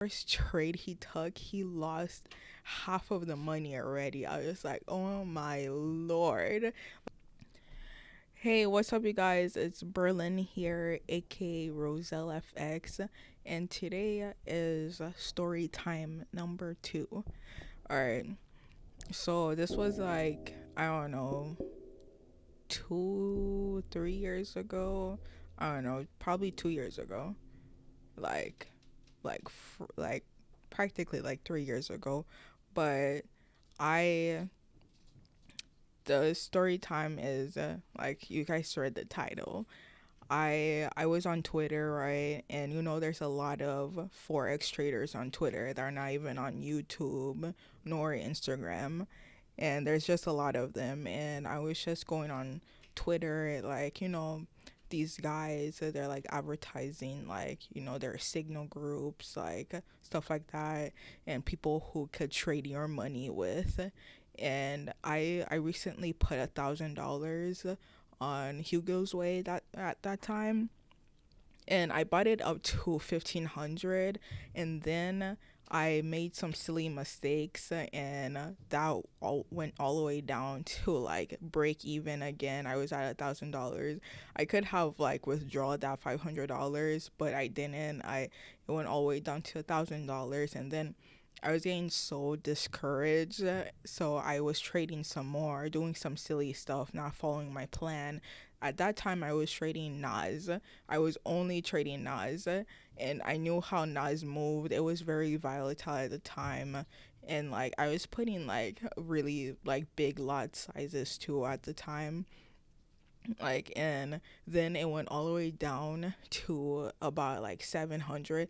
First trade he took, he lost half of the money already. I was like, oh my lord. Hey, what's up, you guys? It's Berlin here, aka Roselle FX, and today is story time number 2. Alright, so this was like, I don't know, 3 years ago. I don't know, probably 2 years ago. Like, like practically like 3 years ago. But I the story time is like you guys read the title. I was on Twitter, right? And there's a lot of forex traders on Twitter that are not even on YouTube nor Instagram, and there's just a lot of them. And I was just going on Twitter, like, these guys, they're like advertising, like, their signal groups, like stuff like that, and people who could trade your money with. And I recently put $1,000 on Hugo's Way that at that time, and I bought it up to 1,500, and then I made some silly mistakes, and that all went all the way down to like break even again. I was at $1,000. I could have like withdrawn that $500, but I didn't. It went all the way down to $1,000, and then I was getting so discouraged, so I was trading some more, doing some silly stuff, not following my plan. At that time, I was trading Nas. I was only trading Nas, and I knew how Nas moved. It was very volatile at the time, and like I was putting like really like big lot sizes too at the time. Like, and then it went all the way down to about like 700.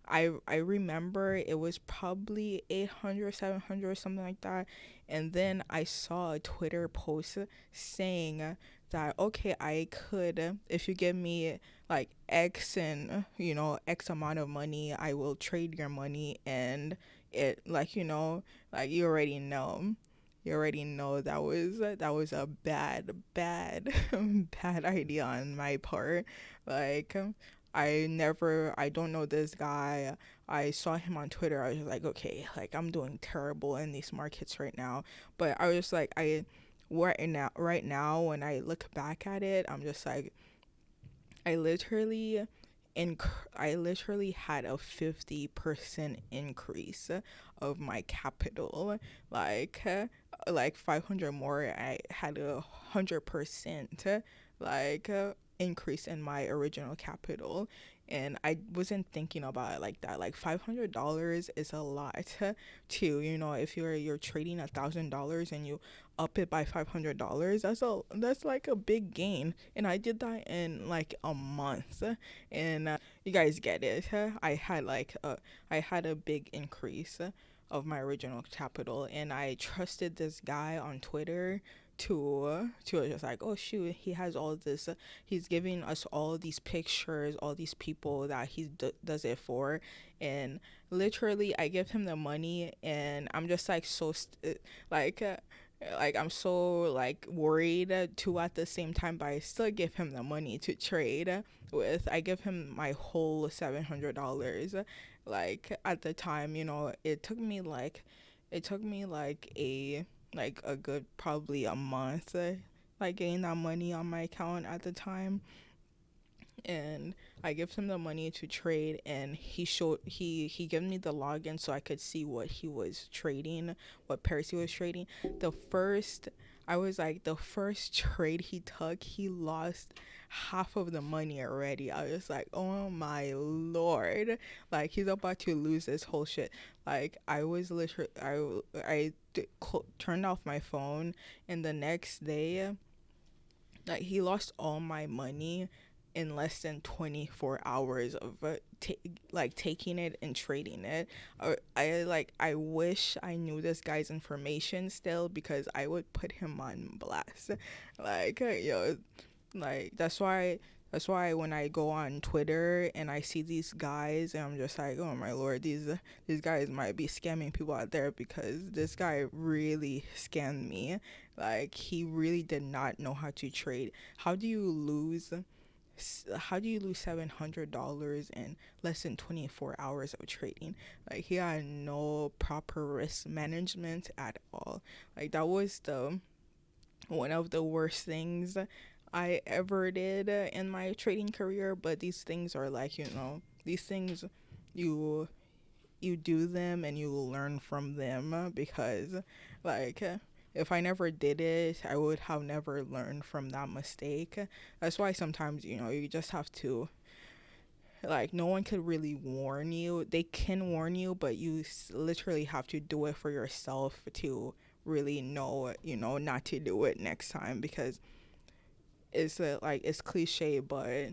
I remember it was probably 800, 700 or something like that. And then I saw a Twitter post saying that, okay, I could, if you give me like X and X amount of money, I will trade your money. And it, like, like you already know, that was a bad bad idea on my part. Like, I don't know this guy. I saw him on Twitter. I was just like, okay, like I'm doing terrible in these markets right now. But I was just like, right now when I look back at it, I'm just like, I literally I literally had a 50% increase of my capital. Like, 500 more, I had 100% like increase in my original capital. And I wasn't thinking about it like that. Like, $500 is a lot too. If you're trading $1,000 and you up it by $500, that's like a big gain. And I did that in like a month. And you guys get it. I had a big increase of my original capital, and I trusted this guy on Twitter to just like, oh shoot, he has all this, he's giving us all these pictures, all these people that he does it for. And literally I give him the money, and I'm just like like I'm so like worried too at the same time, but I still give him the money to trade with. I give him my whole $700. Like, at the time, it took me like a good probably a month, like getting that money on my account at the time. And I give him the money to trade, and he gave me the login so I could see what he was trading, what pairs he was trading. The first trade he took, he lost half of the money already. I was like, oh my lord, like he's about to lose this whole shit. Like, I was literally, turned off my phone, and the next day, like, he lost all my money in less than 24 hours of taking it and trading it. I wish I knew this guy's information still, because I would put him on blast. Like, like that's why when I go on Twitter and I see these guys, and I'm just like, oh my lord, these guys might be scamming people out there, because this guy really scammed me. Like, he really did not know how to trade. How do you lose how do you lose $700 in less than 24 hours of trading? Like, he had no proper risk management at all. Like, that was the one of the worst things I ever did in my trading career. But these things are like, these things, you you do them and you learn from them, because like, if I never did it, I would have never learned from that mistake. That's why sometimes, you just have to, like, no one could really warn you. They can warn you, but you literally have to do it for yourself to really know, not to do it next time. Because it's like, it's cliche, but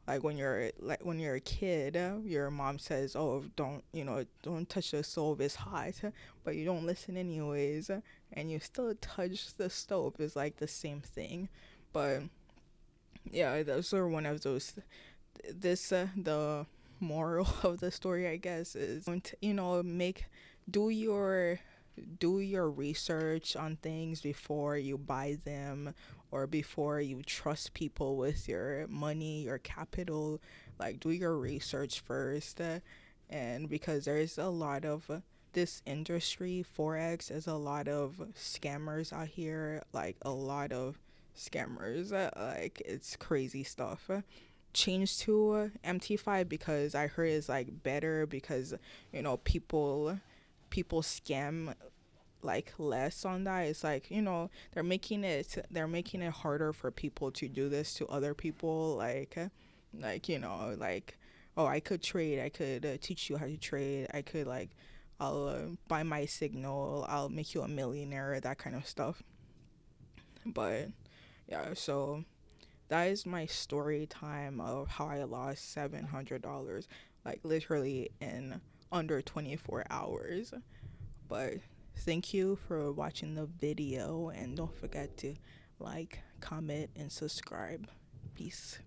like, when you're a kid, your mom says, "Oh, don't touch the stove, it's hot," but you don't listen anyways, and you still touch the stove. It's like the same thing. But yeah, those are one of those. The moral of the story, I guess, is, don't, make do your do your research on things before you buy them, or before you trust people with your money, your capital. Like, do your research first. And because there's a lot of this industry, forex, is a lot of scammers out here. Like, a lot of scammers. Like, it's crazy stuff. Change to MT5, because I heard it's like better, because people scam like less on that. It's like, they're making it harder for people to do this to other people. Like, oh, I could trade, I could teach you how to trade, I could, like, I'll buy my signal, I'll make you a millionaire, that kind of stuff. But yeah, so that is my story time of how I lost $700, like, literally in under 24 hours. But thank you for watching the video, and don't forget to like, comment, and subscribe. Peace.